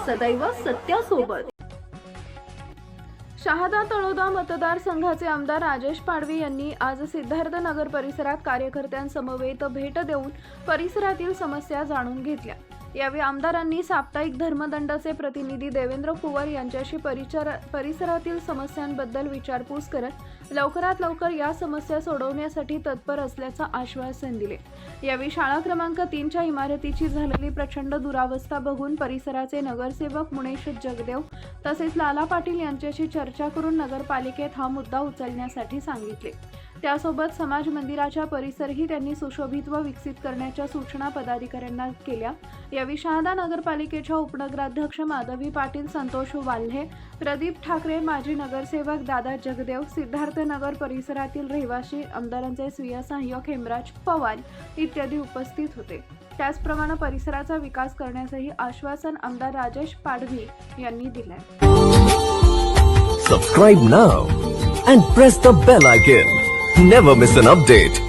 सदैव सत्यासोबत। शहादा तळोदा मतदारसंघाचे आमदार राजेश पाडवी यांनी आज सिद्धार्थनगर परिसरात कार्यकर्त्यांसमवेत भेट देऊन परिसरातील समस्या जाणून घेतल्या। यावेळी आमदारांनी साप्ताहिक धर्मदंडचे प्रतिनिधी देवेंद्र कुवर यांच्याशी परिसरातील समस्यांबद्दल विचारपूस करत लवकरात लवकर या समस्या सोडवण्यासाठी तत्पर असल्याचं आश्वासन दिले। यावेळी शाळा क्रमांक 3च्या इमारतीची झालेली प्रचंड दुरावस्था बघून परिसराचे नगरसेवक मुनेश जगदेव तसेच लाला पाटील यांच्याशी चर्चा करून नगरपालिकेत हा मुद्दा उचलण्यासाठी सांगितले। त्यासोबत समाज मंदिराच्या परिसरही त्यांनी सुशोभित व विकसित करण्याच्या सूचना पदाधिकाऱ्यांना केल्या। यावेळी शहादा नगरपालिकेच्या उपनगराध्यक्ष माधवी पाटील, संतोष वाल्हे, प्रदीप ठाकरे, माजी नगरसेवक दादा जगदेव, सिद्धार्थनगर परिसरातील रहिवासी, आमदारांचे स्वीय सहाय्यक हेमराज पवार इत्यादी उपस्थित होते। त्याचप्रमाणे परिसराचा विकास करण्याचंही आश्वासन आमदार राजेश पाडवी यांनी दिले। Subscribe now and press the bell icon. Never miss an update.